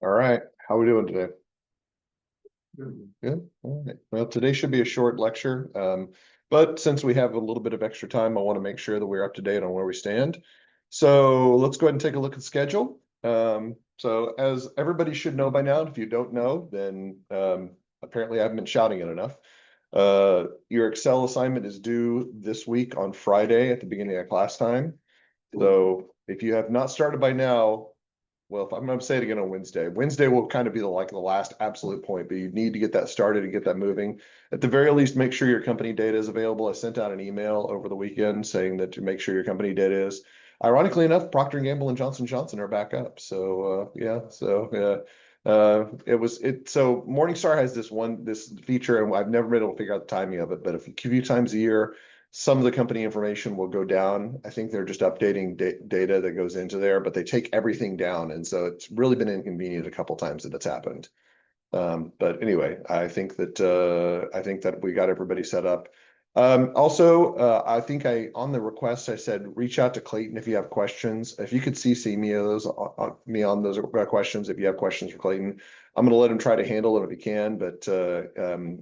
All right, how are we doing today? Good. All right. Well, today should be a short lecture, but since we have a little bit of extra time, I want to make sure that we're up to date on where we stand. So let's go ahead and take a look at the schedule. So as everybody should know by now, if you don't know, then apparently I haven't been shouting it enough. Your Excel assignment is due this week on Friday at the beginning of class time. So if you have not started by now, well, if I'm going to say it again on Wednesday, Wednesday will kind of be the last absolute point, but you need to get that started and get that moving. At the very least, make sure your company data is available. I sent out an email over the weekend saying that to make sure your company data is. Ironically enough, Procter & Gamble and Johnson & Johnson are back up. So so Morningstar has this feature, and I've never been able to figure out the timing of it, but a few times a year, some of the company information will go down. I think they're just updating data that goes into there, but they take everything down. And so it's really been inconvenient a couple times that it's happened. But anyway, I think that we got everybody set up. I think on the request, I said, reach out to Clayton if you have questions. If you could CC me on those questions, if you have questions for Clayton, I'm going to let him try to handle it if he can. But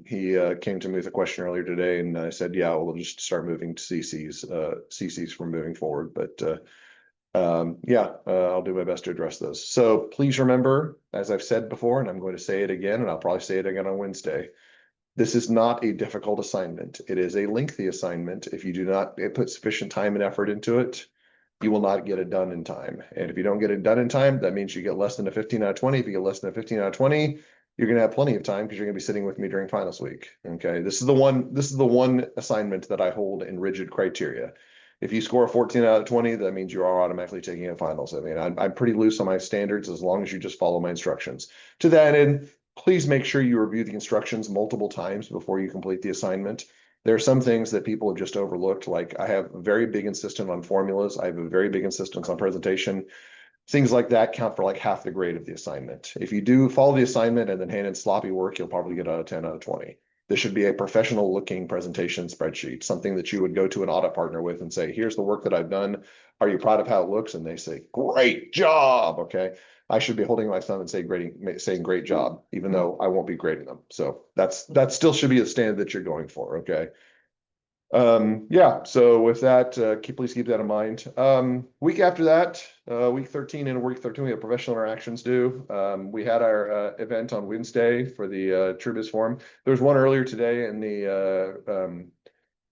he came to me with a question earlier today, and I said, yeah, we'll just start moving to CCs from moving forward. But I'll do my best to address those. So please remember, as I've said before, and I'm going to say it again, and I'll probably say it again on Wednesday, this is not a difficult assignment. It is a lengthy assignment. If you do not put sufficient time and effort into it, you will not get it done in time. And if you don't get it done in time, that means you get less than a 15 out of 20. If you get less than a 15 out of 20, you're going to have plenty of time because you're going to be sitting with me during finals week. Okay. This is the one assignment that I hold in rigid criteria. If you score a 14 out of 20, that means you are automatically taking it finals. I mean, I'm pretty loose on my standards as long as you just follow my instructions. To that end, please make sure you review the instructions multiple times before you complete the assignment. There are some things that people have just overlooked. Like I have a very big insistence on formulas. I have a very big insistence on presentation. Things like that count for like half the grade of the assignment. If you do follow the assignment and then hand in sloppy work, you'll probably get out of 10 out of 20. This should be a professional looking presentation spreadsheet, something that you would go to an audit partner with and say, here's the work that I've done. Are you proud of how it looks? And they say, great job. Okay. I should be holding my thumb and saying great job, even though I won't be grading them. So that still should be the standard that you're going for. Okay. So with that, please keep that in mind. Week after that, week 13 and week 13, we have professional interactions due. We had our event on Wednesday for the TrueBiz Forum. There was one earlier today in the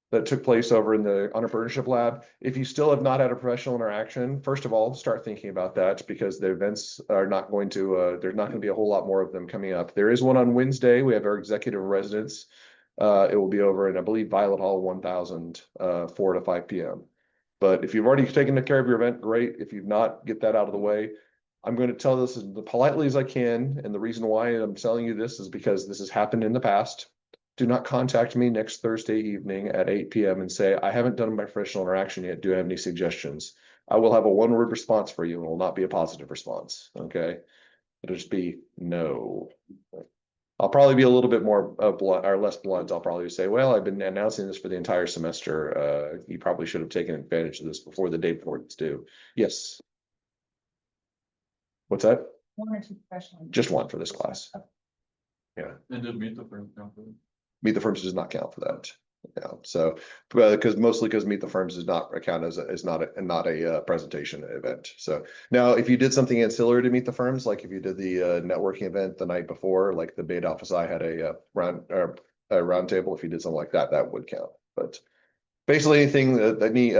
that took place over in the entrepreneurship lab. If you still have not had a professional interaction, first of all, start thinking about that because the events are not going to, there's not going to be a whole lot more of them coming up. There is one on Wednesday. We have our executive residence. It will be over in, I believe, Violet Hall 1000, 4 to 5 p.m. But if you've already taken care of your event, great. If you've not, get that out of the way. I'm going to tell this as politely as I can. And the reason why I'm telling you this is because this has happened in the past. Do not contact me next Thursday evening at 8 p.m. and say, I haven't done my professional interaction yet. Do you have any suggestions? I will have a one-word response for you and it will not be a positive response. Okay. It'll just be no. I'll probably be a little bit more blunt or less blunt. I'll probably say, well, I've been announcing this for the entire semester. You probably should have taken advantage of this before the day before it's due. Yes. What's that? One or two professional. Just one for this class. Yeah. And did meet the firm count for it? Meet the Firms does not count for that. Yeah. So, because Meet the Firms does not count as not a presentation event. So now, if you did something ancillary to Meet the Firms, like if you did the networking event the night before, like the Beta Office I had a round table. If you did something like that, that would count. But basically, anything that any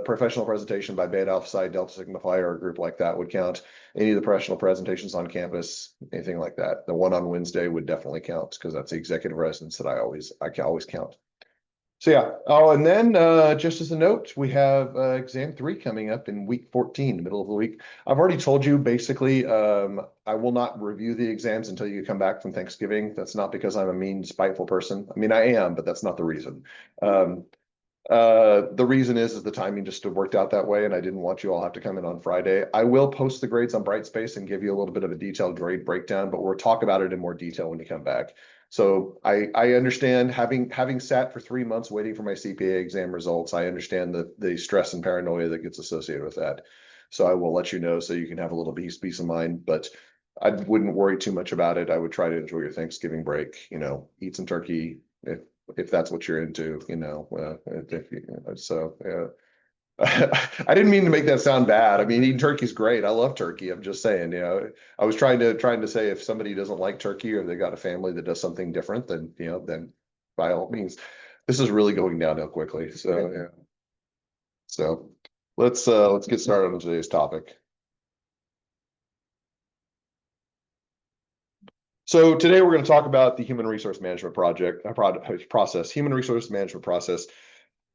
professional presentation by Beta Alpha Psi, Delta Sigma Phi, or a group like that would count. Any of the professional presentations on campus, anything like that. The one on Wednesday would definitely count because that's the executive residence that I can always count. So yeah. Oh, and then just as a note, we have exam 3 coming up in week 14, the middle of the week. I've already told you basically I will not review the exams until you come back from Thanksgiving. That's not because I'm a mean, spiteful person. I mean, I am, but that's not the reason. The reason is the timing just worked out that way, and I didn't want you all have to come in on Friday. I will post the grades on Brightspace and give you a little bit of a detailed grade breakdown, but we'll talk about it in more detail when you come back. So I understand having sat for 3 months waiting for my CPA exam results, I understand the stress and paranoia that gets associated with that. So I will let you know so you can have a little peace of mind. But I wouldn't worry too much about it. I would try to enjoy your Thanksgiving break, eat some turkey if that's what you're into, so yeah. I didn't mean to make that sound bad. I mean, eating turkey is great. I love turkey. I'm just saying, I was trying to say if somebody doesn't like turkey or they got a family that does something different, then by all means, this is really going downhill quickly. So yeah. So let's get started on today's topic. So today we're going to talk about the human resource management process, human resource management process.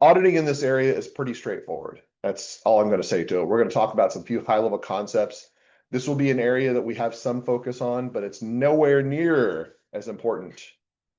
Auditing in this area is pretty straightforward. That's all I'm going to say to it. We're going to talk about some few high-level concepts. This will be an area that we have some focus on, but it's nowhere near as important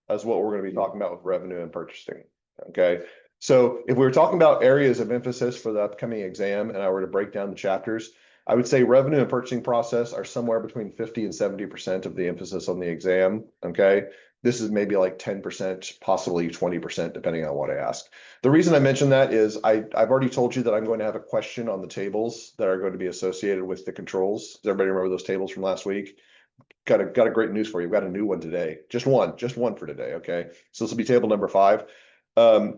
as what we're going to be talking about with revenue and purchasing. Okay. So if we were talking about areas of emphasis for the upcoming exam and I were to break down the chapters, I would say revenue and purchasing process are somewhere between 50 and 70% of the emphasis on the exam. Okay. This is maybe like 10%, possibly 20%, depending on what I ask. The reason I mention that is I've already told you that I'm going to have a question on the tables that are going to be associated with the controls. Does everybody remember those tables from last week? Got a great news for you. We've got a new one today. Just one for today. Okay. So this will be table number 5.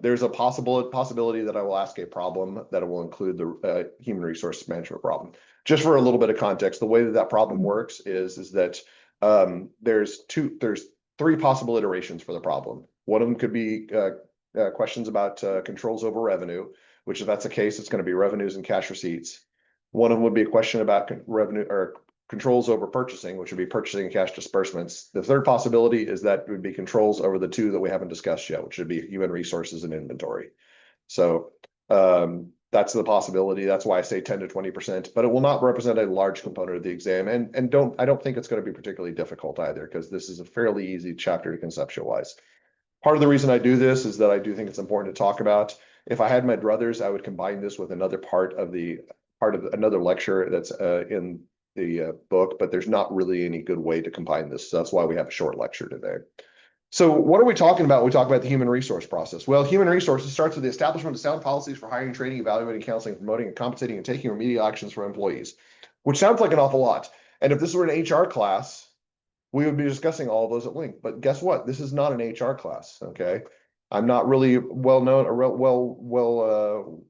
There's a possibility that I will ask a problem that will include the human resource management problem. Just for a little bit of context, the way that problem works is that there's 3 possible iterations for the problem. One of them could be questions about controls over revenue, which if that's the case, it's going to be revenues and cash receipts. One of them would be a question about revenue or controls over purchasing, which would be purchasing and cash disbursements. The third possibility is that would be controls over the 2 that we haven't discussed yet, which would be human resources and inventory. So that's the possibility. That's why I say 10 to 20%, but it will not represent a large component of the exam. And I don't think it's going to be particularly difficult either, because this is a fairly easy chapter to conceptualize. Part of the reason I do this is that I do think it's important to talk about. If I had my druthers, I would combine this with another part of another lecture that's in the book, but there's not really any good way to combine this. So that's why we have a short lecture today. So what are we talking about when we talk about the human resource process? Well, human resources starts with the establishment of sound policies for hiring, training, evaluating, counseling, promoting, and compensating, and taking remedial actions for employees, which sounds like an awful lot. And if this were an HR class, we would be discussing all of those at length. But guess what? This is not an HR class. Okay. I'm not really well known or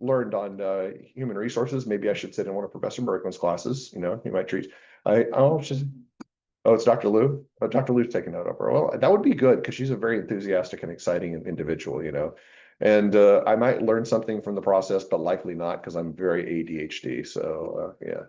learned on human resources. Maybe I should sit in one of Professor Berkman's classes. He might treat. It's Dr. Lou. Dr. Lou's taking that over. Well, that would be good because she's a very enthusiastic and exciting individual. And I might learn something from the process, but likely not because I'm very ADHD. So yeah.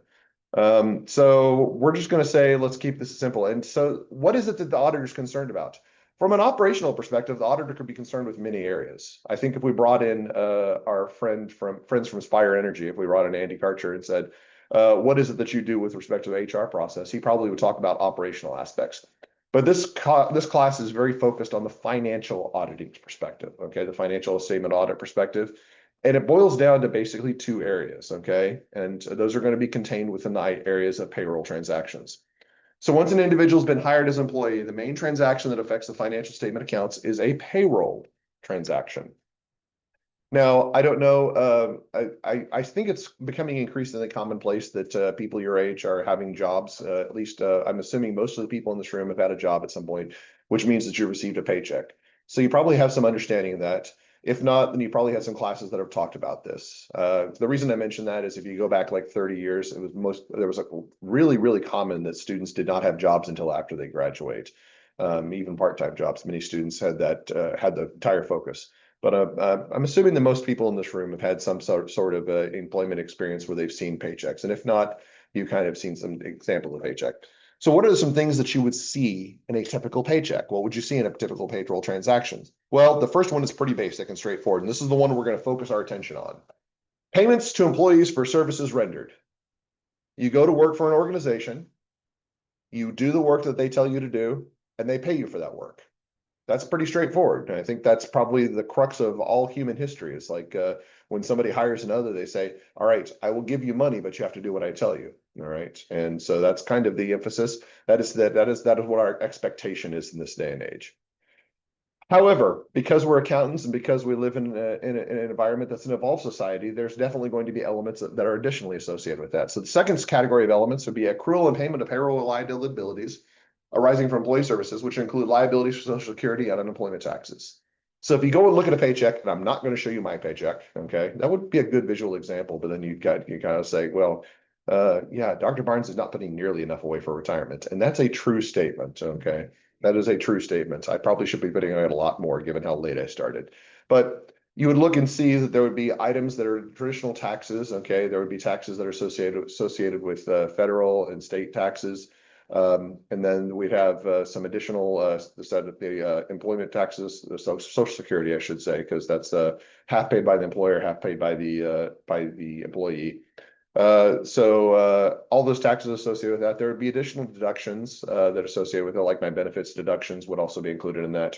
So we're just going to say, let's keep this simple. And so what is it that the auditor is concerned about? From an operational perspective, the auditor could be concerned with many areas. I think if we brought in our friends from Spire Energy, if we brought in Andy Karcher and said, what is it that you do with respect to the HR process? He probably would talk about operational aspects. But this class is very focused on the financial auditing perspective, okay, the financial statement audit perspective. And it boils down to basically 2 areas, okay? And those are going to be contained within the areas of payroll transactions. So once an individual has been hired as an employee, the main transaction that affects the financial statement accounts is a payroll transaction. Now, I don't know, I think it's becoming increasingly commonplace that people your age are having jobs. At least I'm assuming most of the people in this room have had a job at some point, which means that you received a paycheck. So you probably have some understanding of that. If not, then you probably had some classes that have talked about this. The reason I mention that is if you go back like 30 years, there was really, really common that students did not have jobs until after they graduate, even part-time jobs. Many students had the entire focus. But I'm assuming that most people in this room have had some sort of employment experience where they've seen paychecks. And if not, you kind of seen some examples of paycheck. So what are some things that you would see in a typical paycheck? What would you see in a typical payroll transaction? Well, the first one is pretty basic and straightforward, and this is the one we're going to focus our attention on. Payments to employees for services rendered. You go to work for an organization, you do the work that they tell you to do, and they pay you for that work. That's pretty straightforward. And I think that's probably the crux of all human history. It's like when somebody hires another, they say, all right, I will give you money, but you have to do what I tell you. All right. And so that's kind of the emphasis. That is what our expectation is in this day and age. However, because we're accountants and because we live in an environment that's an evolved society, there's definitely going to be elements that are additionally associated with that. So the second category of elements would be accrual and payment of payroll liabilities arising from employee services, which include liabilities for Social Security and unemployment taxes. So if you go and look at a paycheck, and I'm not going to show you my paycheck, okay, that would be a good visual example. But then you kind of say, well, yeah, Dr. Barnes is not putting nearly enough away for retirement, and that's a true statement. Okay, that is a true statement. I probably should be putting away a lot more given how late I started. But you would look and see that there would be items that are traditional taxes. Okay, there would be taxes that are associated with federal and state taxes. And then we'd have some additional employment taxes, the Social Security, I should say, because that's half paid by the employer, half paid by the employee. So all those taxes associated with that, there would be additional deductions that are associated with it, like my benefits deductions would also be included in that.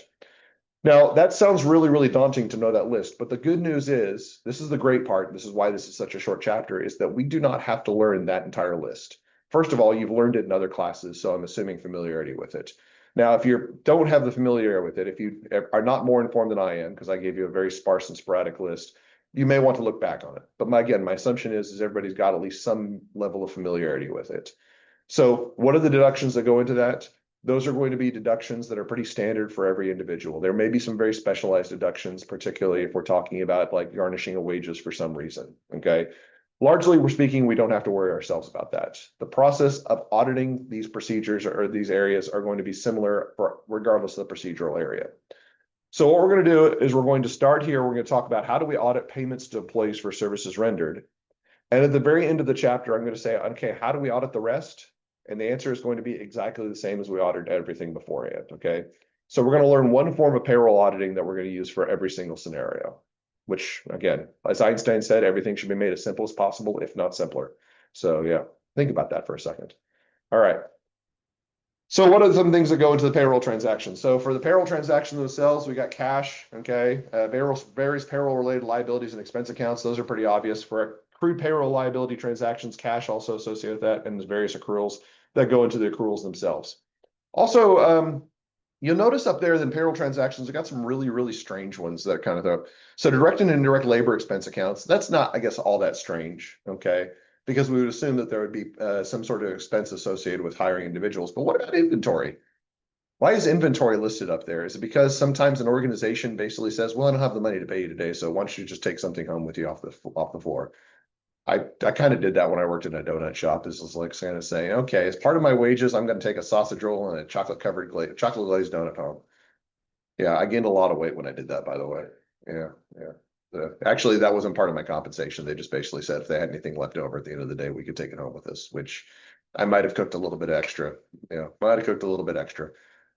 Now, that sounds really, really daunting to know that list, but the good news is, this is the great part, this is why this is such a short chapter, is that we do not have to learn that entire list. First of all, you've learned it in other classes, so I'm assuming familiarity with it. Now, if you don't have the familiarity with it, if you are not more informed than I am, because I gave you a very sparse and sporadic list, you may want to look back on it. But again, my assumption is everybody's got at least some level of familiarity with it. So what are the deductions that go into that? Those are going to be deductions that are pretty standard for every individual. There may be some very specialized deductions, particularly if we're talking about like garnishing of wages for some reason, okay? Largely, we're speaking, we don't have to worry ourselves about that. The process of auditing these procedures or these areas are going to be similar regardless of the procedural area. So what we're going to do is we're going to start here. We're going to talk about how do we audit payments to employees for services rendered. And at the very end of the chapter, I'm going to say, okay, how do we audit the rest? And the answer is going to be exactly the same as we audited everything beforehand, okay? So we're going to learn one form of payroll auditing that we're going to use for every single scenario, which again, as Einstein said, everything should be made as simple as possible, if not simpler. So yeah, think about that for a second. All right. So what are some things that go into the payroll transaction? So for the payroll transaction themselves, we got cash, okay? Various payroll-related liabilities and expense accounts. Those are pretty obvious. For accrued payroll liability transactions, cash also associated with that, and there's various accruals that go into the accruals themselves. Also, you'll notice up there that payroll transactions, we got some really, really strange ones that kind of so direct and indirect labor expense accounts, that's not, I guess, all that strange, okay? Because we would assume that there would be some sort of expense associated with hiring individuals. But what about inventory? Why is inventory listed up there? Is it because sometimes an organization basically says, well, I don't have the money to pay you today, so why don't you just take something home with you off the floor? I kind of did that when I worked in a donut shop. This is like kind of saying, okay, as part of my wages, I'm going to take a sausage roll and a chocolate glazed donut home. Yeah, I gained a lot of weight when I did that, by the way. Yeah, yeah. Actually, that wasn't part of my compensation. They just basically said if they had anything left over at the end of the day, we could take it home with us, which I might have cooked a little bit extra. Yeah, might have cooked a little bit extra.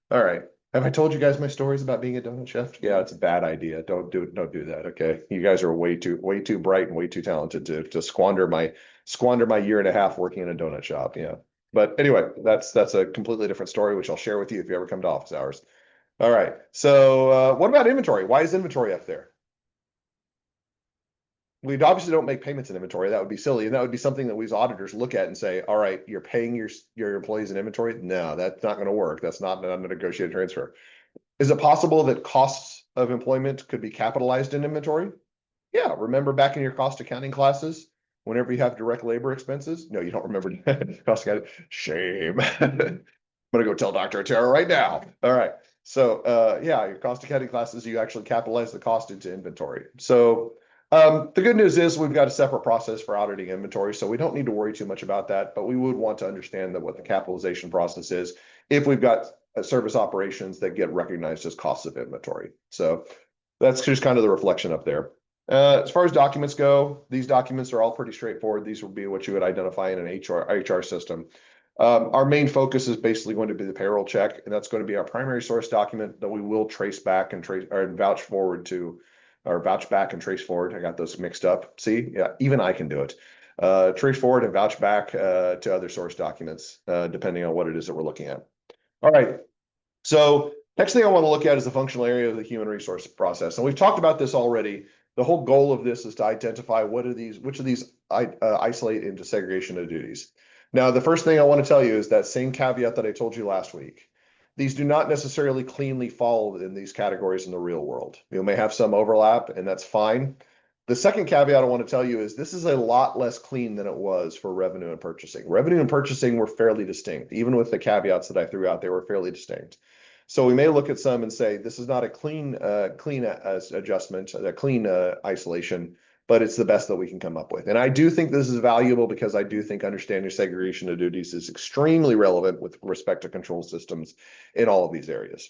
All right. Have I told you guys my stories about being a donut chef? Yeah, it's a bad idea. Don't do it. Don't do that. Okay. You guys are way too bright and way too talented to squander my year and a half working in a donut shop. Yeah. But anyway, that's a completely different story, which I'll share with you if you ever come to office hours. All right. So what about inventory? Why is inventory up there? We obviously don't make payments in inventory. That would be silly. And that would be something that we as auditors look at and say, all right, you're paying your employees in inventory. No, that's not going to work. That's not a negotiated transfer. Is it possible that costs of employment could be capitalized in inventory? Yeah. Remember back in your cost accounting classes, whenever you have direct labor expenses? No, you don't remember cost accounting. Shame. I'm gonna go tell Dr. Otero right now. All right. So yeah, your cost accounting classes, you actually capitalize the cost into inventory. So the good news is we've got a separate process for auditing inventory, so we don't need to worry too much about that, but we would want to understand that what the capitalization process is if we've got service operations that get recognized as costs of inventory. So that's just kind of the reflection up there. As far as documents go, these documents are all pretty straightforward. These will be what you would identify in an HR system. Our main focus is basically going to be the payroll check, and that's going to be our primary source document that we will trace back and vouch forward to, or vouch back and trace forward. I got those mixed up. See, yeah, even I can do it. Trace forward and vouch back to other source documents, depending on what it is that we're looking at. All right. So next thing I want to look at is the functional area of the human resource process. And we've talked about this already. The whole goal of this is to identify which of these isolate into segregation of duties. Now, the first thing I want to tell you is that same caveat that I told you last week. These do not necessarily cleanly fall in these categories in the real world. You may have some overlap, and that's fine. The second caveat I want to tell you is this is a lot less clean than it was for revenue and purchasing. Revenue and purchasing were fairly distinct. Even with the caveats that I threw out, they were fairly distinct. So we may look at some and say, this is not a clean adjustment, a clean isolation, but it's the best that we can come up with. And I do think this is valuable because I do think understanding segregation of duties is extremely relevant with respect to control systems in all of these areas.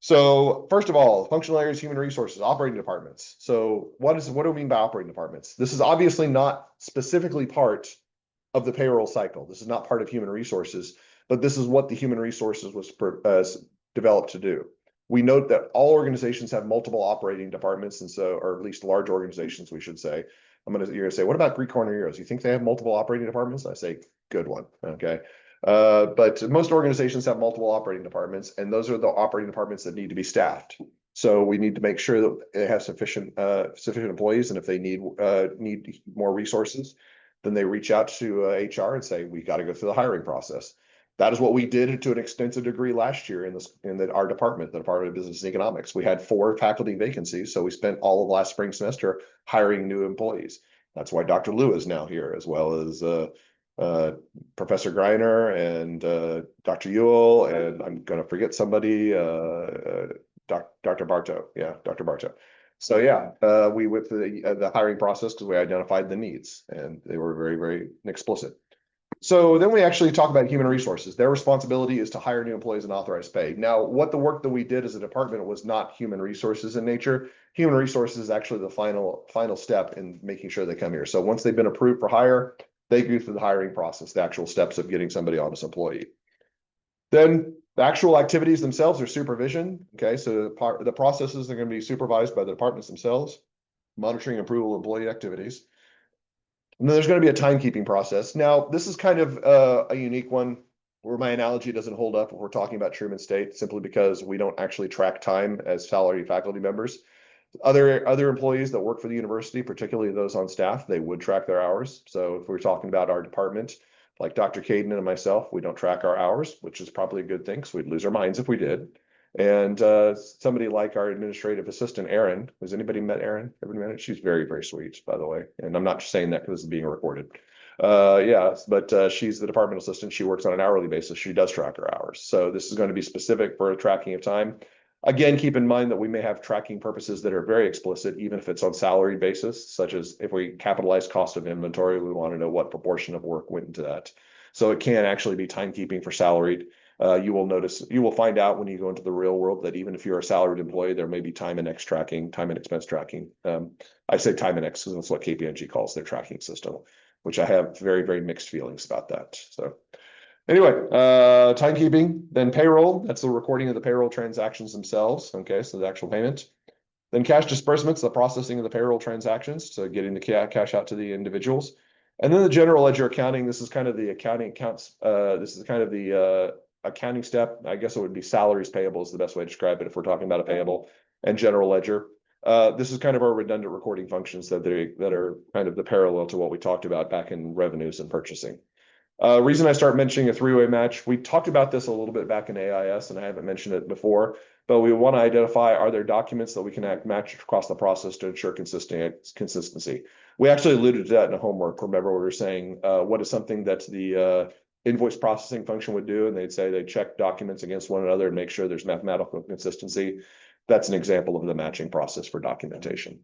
So first of all, functional areas, human resources, operating departments. So what do we mean by operating departments? This is obviously not specifically part of the payroll cycle. This is not part of human resources, but this is what the human resources was developed to do. We note that all organizations have multiple operating departments, and so, or at least large organizations, we should say. You're gonna say, what about Greek Corner Heroes? You think they have multiple operating departments? I say, good one. Okay. But most organizations have multiple operating departments, and those are the operating departments that need to be staffed. So we need to make sure that they have sufficient employees, and if they need more resources, then they reach out to HR and say, we got to go through the hiring process. That is what we did to an extensive degree last year in our department, the Department of Business and Economics. We had 4 faculty vacancies, so we spent all of last spring semester hiring new employees. That's why Dr. Liu is now here, as well as Professor Greiner and Dr. Ewell, and I'm going to forget somebody, Dr. Bartow. Yeah, Dr. Bartow. So yeah, we went through the hiring process because we identified the needs, and they were very, very explicit. So then we actually talk about human resources. Their responsibility is to hire new employees and authorize pay. Now, what the work that we did as a department was not human resources in nature. Human resources is actually the final step in making sure they come here. So once they've been approved for hire, they go through the hiring process, the actual steps of getting somebody on as employee. Then the actual activities themselves are supervision. Okay, so the processes are going to be supervised by the departments themselves, monitoring approval employee activities. And then there's going to be a timekeeping process. Now, this is kind of a unique one where my analogy doesn't hold up if we're talking about Truman State, simply because we don't actually track time as salaried faculty members. Other employees that work for the university, particularly those on staff, they would track their hours. So if we're talking about our department, like Dr. Caden and myself, we don't track our hours, which is probably a good thing, because we'd lose our minds if we did. And somebody like our administrative assistant, Erin. Has anybody met Erin? Everybody met her? She's very, very sweet, by the way. And I'm not just saying that because it's being recorded. Yeah, but she's the department assistant. She works on an hourly basis. She does track her hours. So this is going to be specific for tracking of time. Again, keep in mind that we may have tracking purposes that are very explicit, even if it's on salary basis, such as if we capitalize cost of inventory, we want to know what proportion of work went into that. So it can actually be timekeeping for salaried. You will find out when you go into the real world that even if you're a salaried employee, there may be time and expense tracking. I say time and X because that's what KPMG calls their tracking system, which I have very, very mixed feelings about that. So anyway, timekeeping, then payroll. That's the recording of the payroll transactions themselves. Okay, so the actual payment. Then cash disbursements, the processing of the payroll transactions, so getting the cash out to the individuals. And then the general ledger accounting. This is kind of the accounting accounts. This is kind of the accounting step. I guess it would be salaries payable is the best way to describe it if we're talking about a payable, and general ledger. This is kind of our redundant recording functions that are kind of the parallel to what we talked about back in revenues and purchasing. Reason I start mentioning a three-way match, we talked about this a little bit back in AIS, and I haven't mentioned it before, but we want to identify, are there documents that we can match across the process to ensure consistency? We actually alluded to that in the homework. Remember, we were saying, what is something that the invoice processing function would do? And they'd say they check documents against one another and make sure there's mathematical consistency. That's an example of the matching process for documentation.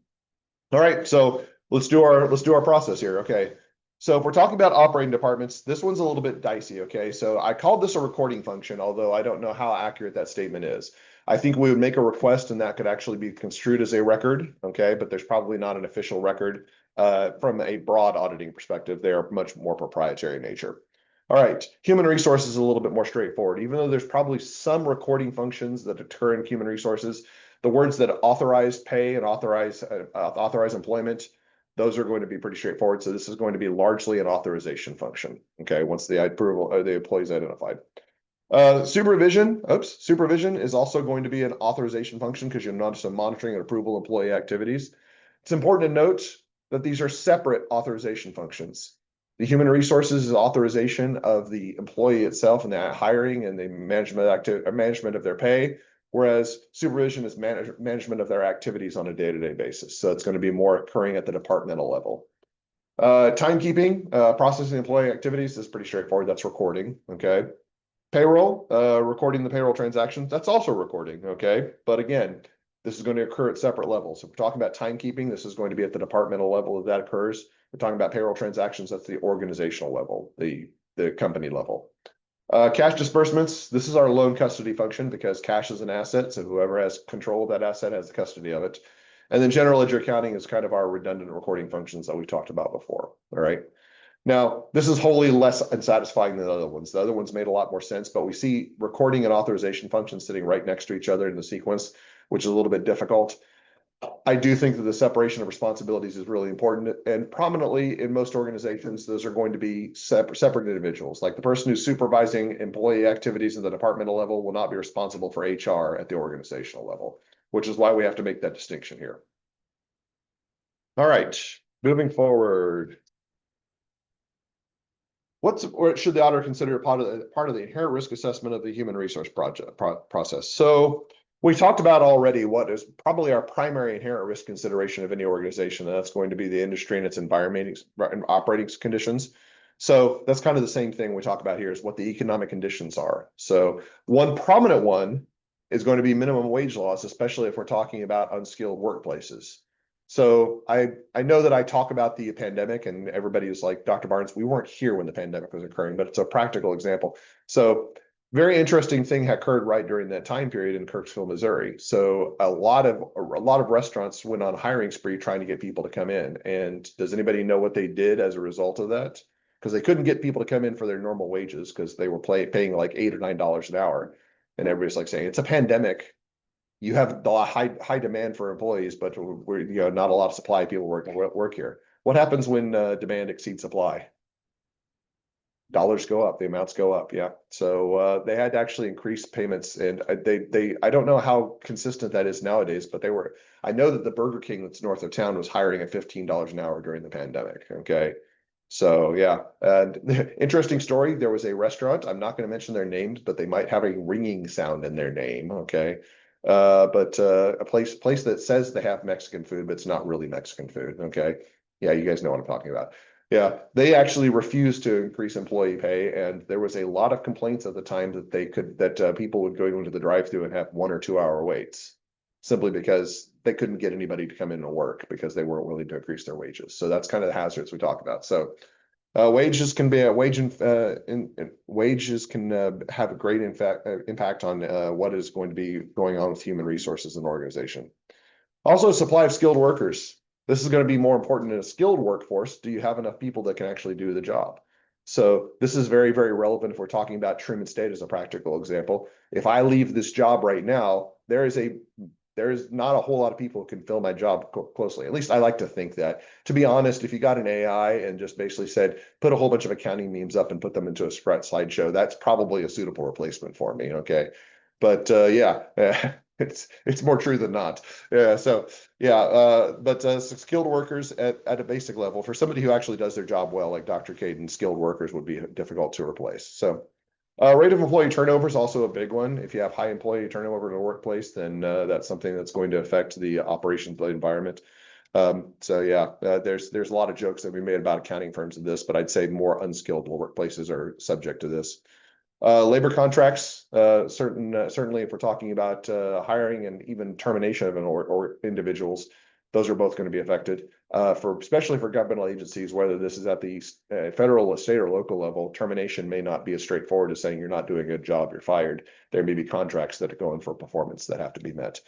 All right, so let's do our process here. Okay. So if we're talking about operating departments, this one's a little bit dicey, okay? So I called this a recording function, although I don't know how accurate that statement is. I think we would make a request and that could actually be construed as a record, okay? But there's probably not an official record from a broad auditing perspective. They are much more proprietary in nature. All right, human resources is a little bit more straightforward. Even though there's probably some recording functions that occur in human resources, the words that authorize pay and authorize employment, those are going to be pretty straightforward. So this is going to be largely an authorization function. Okay, once the approval the employee is identified. Supervision is also going to be an authorization function because you're not just monitoring and approval employee activities. It's important to note that these are separate authorization functions. The human resources is authorization of the employee itself and the hiring and the management of their pay, whereas supervision is management of their activities on a day-to-day basis. So it's going to be more occurring at the departmental level. Timekeeping, processing employee activities is pretty straightforward. That's recording. Okay. Payroll, recording the payroll transactions, that's also recording. Okay. But again, this is going to occur at separate levels. If we're talking about timekeeping, this is going to be at the departmental level that occurs. We're talking about payroll transactions, that's the organizational level, the company level. Cash disbursements, this is our loan custody function because cash is an asset. So whoever has control of that asset has the custody of it. And then general ledger accounting is kind of our redundant recording functions that we talked about before. All right. Now, this is wholly less unsatisfying than the other ones. The other ones made a lot more sense, but we see recording and authorization functions sitting right next to each other in the sequence, which is a little bit difficult. I do think that the separation of responsibilities is really important, and prominently in most organizations, those are going to be separate individuals. Like the person who's supervising employee activities at the departmental level will not be responsible for HR at the organizational level, which is why we have to make that distinction here. All right, moving forward. Or should the auditor consider part of the inherent risk assessment of the human resource process? So we talked about already what is probably our primary inherent risk consideration of any organization, and that's going to be the industry and its environment and operating conditions. So that's kind of the same thing we talk about here is what the economic conditions are. So one prominent one is going to be minimum wage laws, especially if we're talking about unskilled workplaces. So I know that I talk about the pandemic and everybody is like, Dr. Barnes, we weren't here when the pandemic was occurring, but it's a practical example. So very interesting thing occurred right during that time period in Kirksville, Missouri. So a lot of restaurants went on a hiring spree trying to get people to come in. And does anybody know what they did as a result of that? Because they couldn't get people to come in for their normal wages because they were paying like $8 or $9 an hour. And everybody's like saying, it's a pandemic. You have a high demand for employees, but we're not a lot of supply of people work here. What happens when demand exceeds supply? Dollars go up, the amounts go up. Yeah. So they had to actually increase payments, and I don't know how consistent that is nowadays, but I know that the Burger King that's north of town was hiring at $15 an hour during the pandemic. Okay. So yeah, and interesting story. There was a restaurant. I'm not going to mention their names, but they might have a ringing sound in their name. Okay, but a place that says they have Mexican food, but it's not really Mexican food. Okay, yeah, you guys know what I'm talking about. Yeah, they actually refused to increase employee pay, and there was a lot of complaints at the time that people would go into the drive-thru and have 1 or 2 hour waits, simply because they couldn't get anybody to come in and work because they weren't willing to increase their wages. So that's kind of the hazards we talk about. So wages can be wages can have a great impact on what is going to be going on with human resources in an organization. Also, supply of skilled workers. This is going to be more important in a skilled workforce. Do you have enough people that can actually do the job? So this is very, very relevant if we're talking about Truman State as a practical example. If I leave this job right now, there is not a whole lot of people who can fill my job closely. At least I like to think that. To be honest, if you got an AI and just basically said, put a whole bunch of accounting memes up and put them into a slideshow, that's probably a suitable replacement for me. Okay. But yeah, it's more true than not. Yeah. So yeah, but skilled workers at a basic level, for somebody who actually does their job well, like Dr. Caden, skilled workers would be difficult to replace. So rate of employee turnover is also a big one. If you have high employee turnover in a workplace, then that's something that's going to affect the operations of the environment. So yeah, there's a lot of jokes that we made about accounting firms in this, but I'd say more unskilled workplaces are subject to this. Labor contracts, certainly if we're talking about hiring and even termination of or individuals, those are both going to be affected. Especially for governmental agencies, whether this is at the federal, state, or local level, termination may not be as straightforward as saying you're not doing a good job, you're fired. There may be contracts that go in for performance that have to be met.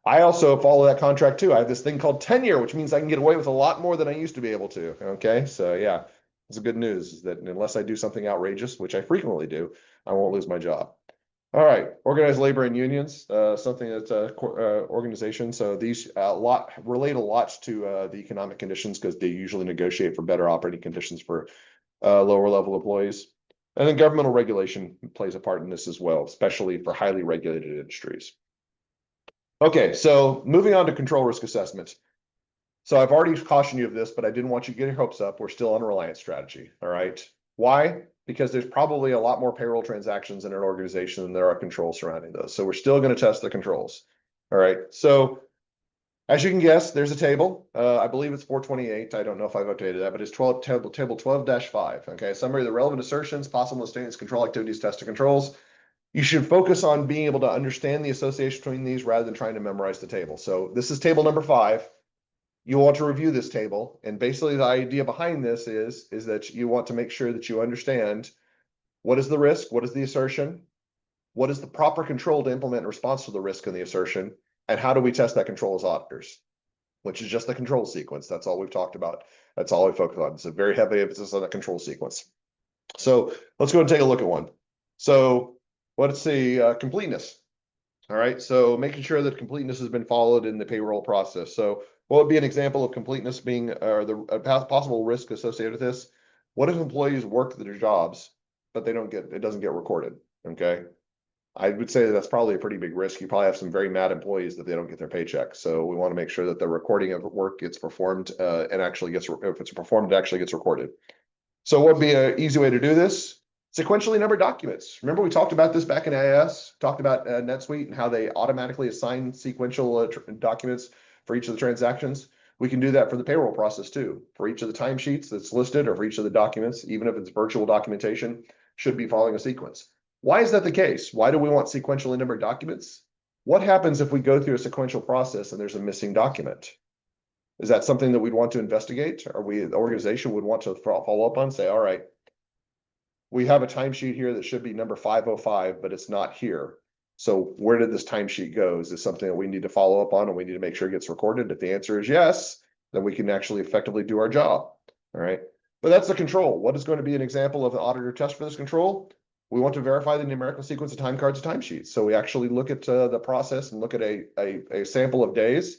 I also follow that contract too. I have this thing called tenure, which means I can get away with a lot more than I used to be able to. Okay, so yeah, it's good news is that unless I do something outrageous, which I frequently do, I won't lose my job. All right, organized labor and unions, something that's organization. So these relate a lot to the economic conditions because they usually negotiate for better operating conditions for lower level employees. And then governmental regulation plays a part in this as well, especially for highly regulated industries. Okay, so moving on to control risk assessment. So I've already cautioned you of this, but I didn't want you to get your hopes up. We're still on a reliance strategy. All right. Why? Because there's probably a lot more payroll transactions in an organization than there are controls surrounding those. So we're still going to test the controls. All right. So as you can guess, there's a table. I believe it's 428. I don't know if I've updated that, but it's table 12-5. Okay. Summary of the relevant assertions, possible misstatements, control activities, test of controls. You should focus on being able to understand the association between these rather than trying to memorize the table. So this is table number 5. You want to review this table. And basically the idea behind this is that you want to make sure that you understand what is the risk, what is the assertion, what is the proper control to implement in response to the risk and the assertion, and how do we test that control as auditors, which is just the control sequence. That's all we've talked about. That's all we focus on. It's a very heavy emphasis on the control sequence. So let's go and take a look at one. So let's see, completeness. All right, so making sure that completeness has been followed in the payroll process. So what would be an example of completeness being, or the possible risk associated with this? What if employees work their jobs, but it doesn't get recorded? Okay, I would say that's probably a pretty big risk. You probably have some very mad employees that they don't get their paycheck. So we want to make sure that the recording of work gets performed and actually gets, if it's performed, it actually gets recorded. So what would be an easy way to do this? Sequentially numbered documents. Remember we talked about this back in IIS, talked about NetSuite and how they automatically assign sequential documents for each of the transactions. We can do that for the payroll process too. For each of the timesheets that's listed or for each of the documents, even if it's virtual documentation, should be following a sequence. Why is that the case? Why do we want sequentially numbered documents? What happens if we go through a sequential process and there's a missing document? Is that something that we'd want to investigate? Or the organization would want to follow up on, say, all right, we have a timesheet here that should be number 505, but it's not here. So where did this timesheet go? Is this something that we need to follow up on and we need to make sure it gets recorded? If the answer is yes, then we can actually effectively do our job. All right. But that's the control. What is going to be an example of the auditor test for this control? We want to verify the numerical sequence of time cards and timesheets. So we actually look at the process and look at a sample of days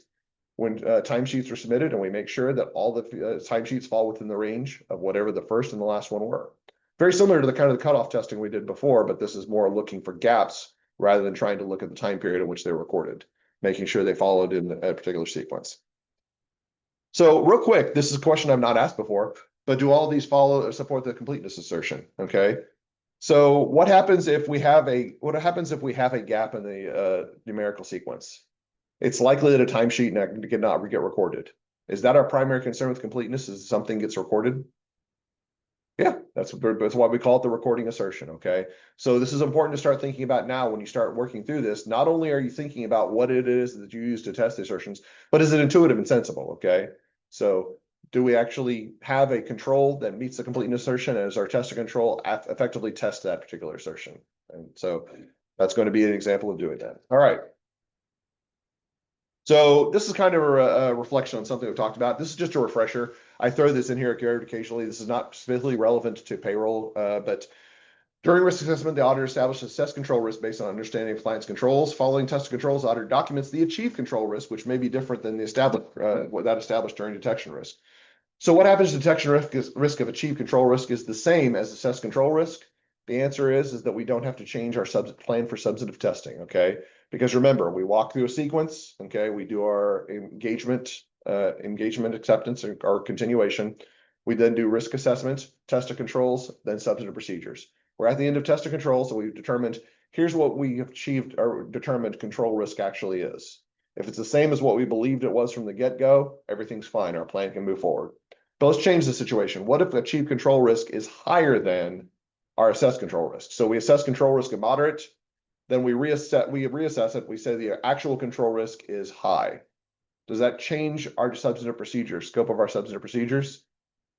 when timesheets are submitted, and we make sure that all the timesheets fall within the range of whatever the first and the last one were. Very similar to the kind of the cutoff testing we did before, but this is more looking for gaps rather than trying to look at the time period in which they were recorded, making sure they followed in a particular sequence. So real quick, this is a question I've not asked before, but do all these support the completeness assertion? Okay. So what happens if we have a gap in the numerical sequence? It's likely that a timesheet cannot get recorded. Is that our primary concern with completeness? Is something gets recorded? Yeah, that's why we call it the recording assertion. Okay. So this is important to start thinking about now when you start working through this. Not only are you thinking about what it is that you use to test the assertions, but is it intuitive and sensible? Okay. So do we actually have a control that meets the completeness assertion, and is our test of control effectively test that particular assertion? And so that's going to be an example of doing that. All right. So this is kind of a reflection on something we've talked about. This is just a refresher. I throw this in here occasionally. This is not specifically relevant to payroll, but during risk assessment, the auditor establishes assess control risk based on understanding of client's controls. Following test of controls, the auditor documents the achieved control risk, which may be different than the established during detection risk. So what happens to detection risk of achieved control risk is the same as assessed control risk. The answer is that we don't have to change our plan for substantive testing, okay? Because remember, we walk through a sequence, okay? We do our engagement acceptance or continuation. We then do risk assessment, test of controls, then substantive procedures. We're at the end of test of controls, so we've determined here's what we have achieved or determined control risk actually is. If it's the same as what we believed it was from the get-go, everything's fine. Our plan can move forward. But let's change the situation. What if achieved control risk is higher than our assessed control risk? So we assess control risk at moderate, then we reassess it. We say the actual control risk is high. Does that change our substantive procedures, scope of our substantive procedures?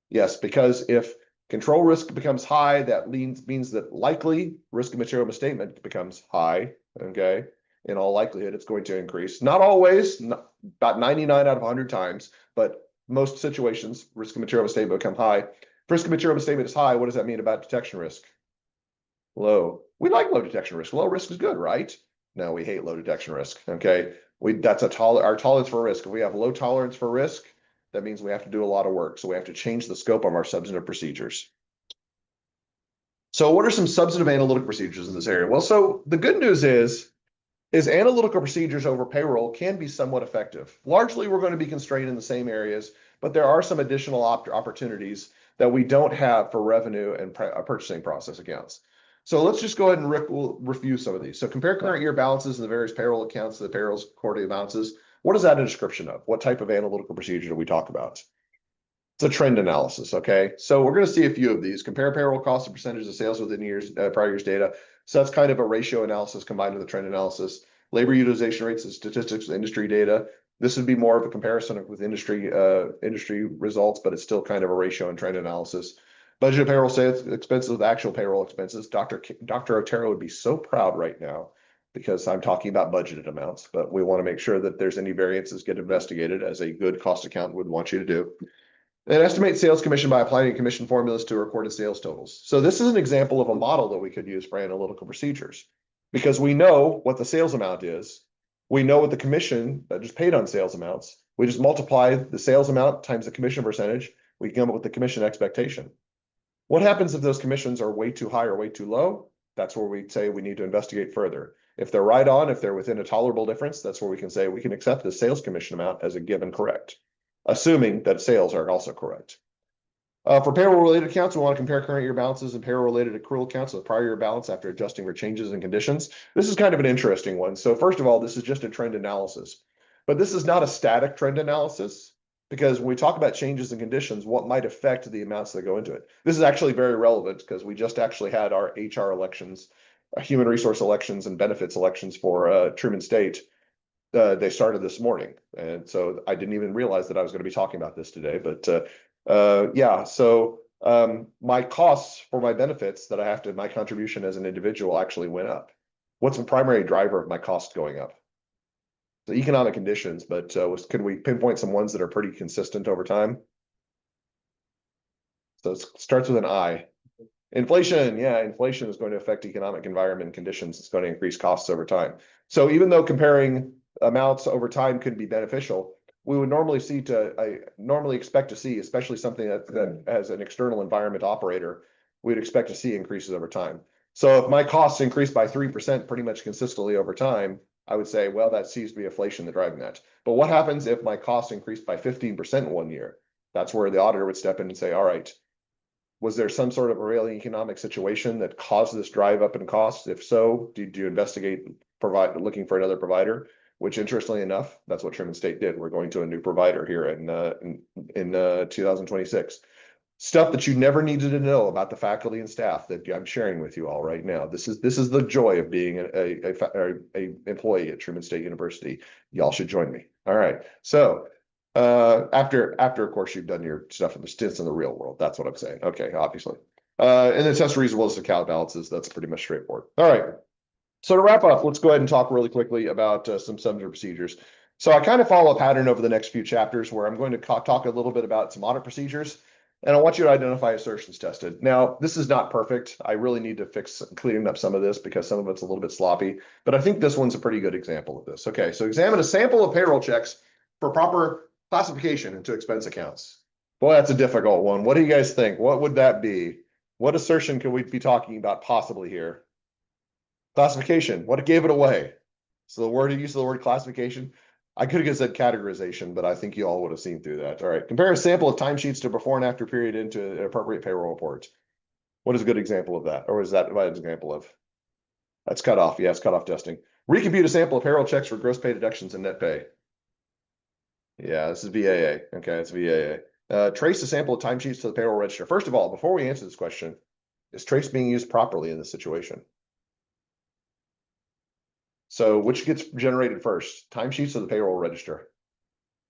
Yes, because if control risk becomes high, that means that likely risk of material misstatement becomes high, okay? In all likelihood, it's going to increase. Not always, about 99 out of 100 times, but most situations, risk of material misstatement become high. If risk of material misstatement is high, what does that mean about detection risk? Low. We like low detection risk. Low risk is good, right? No, we hate low detection risk. Okay, that's our tolerance for risk. If we have low tolerance for risk, that means we have to do a lot of work. So we have to change the scope of our substantive procedures. So what are some substantive analytic procedures in this area? Well, so the good news is is analytical procedures over payroll can be somewhat effective. Largely, we're going to be constrained in the same areas, but there are some additional opportunities that we don't have for revenue and purchasing process accounts. So let's just go ahead and review some of these. So compare current year balances in the various payroll accounts to the payroll's quarterly balances. What is that a description of? What type of analytical procedure do we talk about? It's a trend analysis, okay? So we're going to see a few of these. Compare payroll costs and percentage of sales within years, prior year's data. So that's kind of a ratio analysis combined with a trend analysis. Labor utilization rates and statistics with industry data. This would be more of a comparison with industry results, but it's still kind of a ratio and trend analysis. Budget payroll sales expenses with actual payroll expenses. Dr. Otero would be so proud right now because I'm talking about budgeted amounts, but we want to make sure that there's any variances get investigated, as a good cost accountant would want you to do. And estimate sales commission by applying commission formulas to recorded sales totals. So this is an example of a model that we could use for analytical procedures, because we know what the sales amount is. We know what the commission that is paid on sales amounts. We just multiply the sales amount times the commission percentage. We come up with the commission expectation. What happens if those commissions are way too high or way too low? That's where we say we need to investigate further. If they're right on, if they're within a tolerable difference, that's where we can say we can accept the sales commission amount as a given correct, assuming that sales are also correct. For payroll-related accounts, we want to compare current year balances and payroll-related accrual accounts with prior year balance after adjusting for changes in conditions. This is kind of an interesting one. So first of all, this is just a trend analysis, but this is not a static trend analysis, because when we talk about changes in conditions, what might affect the amounts that go into it. This is actually very relevant because we just actually had our HR elections, human resource elections and benefits elections for Truman State. They started this morning. And so I didn't even realize that I was going to be talking about this today, but yeah, so my costs for my benefits that I have to, my contribution as an individual actually went up. What's the primary driver of my cost going up? The economic conditions, but can we pinpoint some ones that are pretty consistent over time? So it starts with an I. Inflation, yeah, inflation is going to affect economic environment conditions. It's going to increase costs over time. So even though comparing amounts over time could be beneficial, we would normally normally expect to see, especially something that has an external environment operator, we'd expect to see increases over time. So if my costs increase by 3% pretty much consistently over time, I would say, well, that seems to be inflation that's driving that. But what happens if my costs increase by 15% in 1 year? That's where the auditor would step in and say, all right, was there some sort of a real economic situation that caused this drive up in costs? If so, did you investigate looking for another provider? Which, interestingly enough, that's what Truman State did. We're going to a new provider here in 2026. Stuff that you never needed to know about the faculty and staff that I'm sharing with you all right now. This is the joy of being a employee at Truman State University. Y'all should join me. All right. So after of course you've done your stuff in the stints in the real world. That's what I'm saying. Okay, obviously. And then test reasonableness of account balances. That's pretty much straightforward. All right. So to wrap up, let's go ahead and talk really quickly about some substantive procedures. So I kind of follow a pattern over the next few chapters where I'm going to talk a little bit about some audit procedures, and I want you to identify assertions tested. Now, this is not perfect. I really need to fix cleaning up some of this because some of it's a little bit sloppy, but I think this one's a pretty good example of this. Okay, so examine a sample of payroll checks for proper classification into expense accounts. Boy, that's a difficult one. What do you guys think? What would that be? What assertion could we be talking about possibly here? Classification, what gave it away? So the use of the word classification, I could have said categorization, but I think you all would have seen through that. All right, compare a sample of timesheets to before and after period into an appropriate payroll report. What is a good example of that? Or is that an example of? That's cutoff, yes, cutoff testing. Recompute a sample of payroll checks for gross pay deductions and net pay. Yeah, this is VAA. Okay, it's VAA. Trace a sample of timesheets to the payroll register. First of all, before we answer this question, is trace being used properly in this situation? So which gets generated first? Timesheets or the payroll register?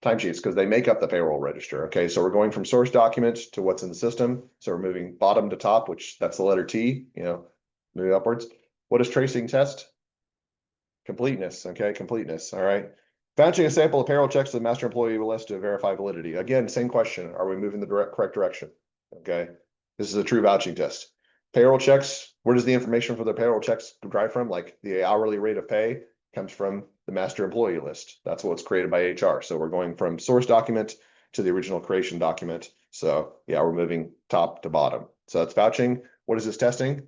Timesheets, because they make up the payroll register. Okay, so we're going from source document to what's in the system. So we're moving bottom to top, which that's the letter T, moving upwards. What does tracing test? Completeness, okay, completeness, all right. Batching a sample of payroll checks to the master employee list to verify validity. Again, same question. Are we moving the correct direction? Okay, this is a true vouching test. Payroll checks, where does the information for the payroll checks derive from? Like the hourly rate of pay comes from the master employee list. That's what's created by HR. So we're going from source document to the original creation document. So yeah, we're moving top to bottom. So that's vouching. What is this testing?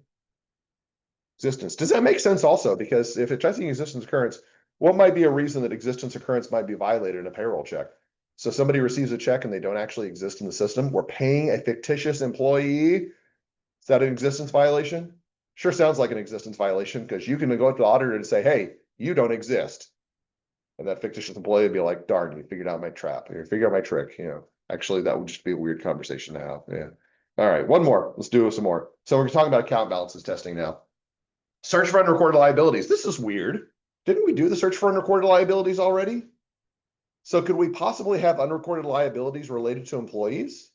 Existence. Does that make sense also? Because if it's testing existence occurrence, what might be a reason that existence occurrence might be violated in a payroll check? So somebody receives a check and they don't actually exist in the system. We're paying a fictitious employee. Is that an existence violation? Sure sounds like an existence violation because you can go up to the auditor and say, hey, you don't exist. And that fictitious employee would be like, darn, you figured out my trap. You figured out my trick. Actually, that would just be a weird conversation to have. Yeah. All right, one more. Let's do some more. So we're talking about account balances testing now. Search for unrecorded liabilities. This is weird. Didn't we do the search for unrecorded liabilities already? So could we possibly have unrecorded liabilities related to employees?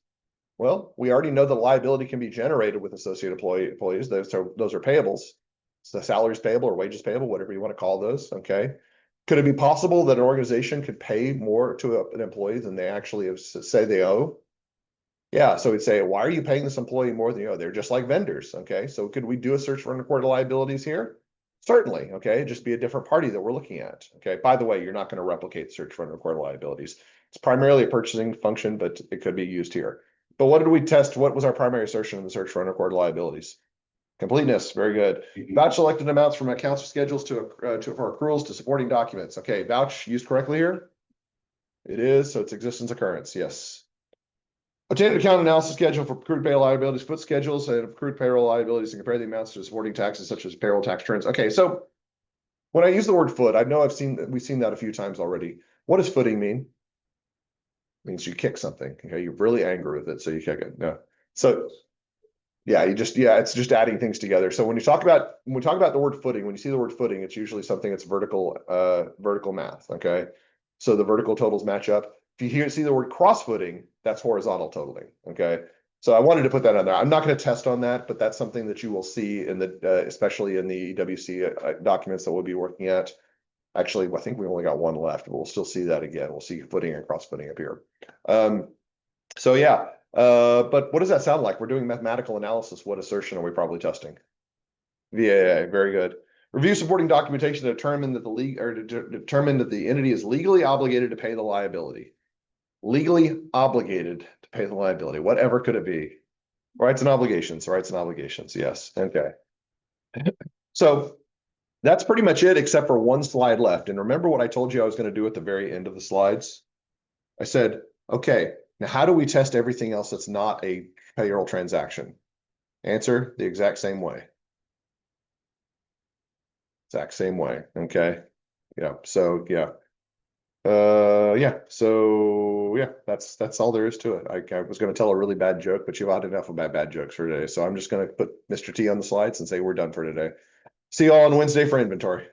Well, we already know that liability can be generated with associated employees. Those are payables. So salaries payable or wages payable, whatever you want to call those. Okay. Could it be possible that an organization could pay more to an employee than they actually say they owe? Yeah. So we'd say, why are you paying this employee more than you owe? They're just like vendors. Okay. So could we do a search for unrecorded liabilities here? Certainly. Okay. Just be a different party that we're looking at. Okay. By the way, you're not going to replicate the search for unrecorded liabilities. It's primarily a purchasing function, but it could be used here. But what did we test? What was our primary assertion in the search for unrecorded liabilities? Completeness. Very good. Vouch selected amounts from accounts schedules for accruals to supporting documents. Okay. Vouch used correctly here? It is. So it's existence occurrence. Yes. Obtain account analysis schedule for accrued payroll liabilities, foot schedules and accrued payroll liabilities and compare the amounts to supporting taxes such as payroll tax returns. Okay, so when I use the word foot, I know we've seen that a few times already. What does footing mean? It means you kick something. Okay, you're really angry with it, so you kick it. No. So yeah, it's just adding things together. So when we talk about the word footing, when you see the word footing, it's usually something that's vertical math. Okay. So the vertical totals match up. If you see the word cross-footing, that's horizontal totaling. Okay. So I wanted to put that on there. I'm not going to test on that, but that's something that you will see in the especially in the EWC documents that we'll be working at. Actually, I think we only got one left, but we'll still see that again. We'll see footing and cross-footing up here. So yeah, but what does that sound like? We're doing mathematical analysis. What assertion are we probably testing? VAA, very good. Review supporting documentation to determine that the entity is legally obligated to pay the liability. Legally obligated to pay the liability. Whatever could it be? Rights and obligations. Rights and obligations. Yes. Okay. So that's pretty much it, except for one slide left. And remember what I told you I was going to do at the very end of the slides? I said, okay, now how do we test everything else that's not a payroll transaction? Answer, the exact same way. Exact same way. Okay. Yeah. So yeah. That's all there is to it. I was going to tell a really bad joke, but you've had enough of bad jokes for today. So I'm just going to put Mr. T on the slides and say we're done for today. See you all on Wednesday for inventory.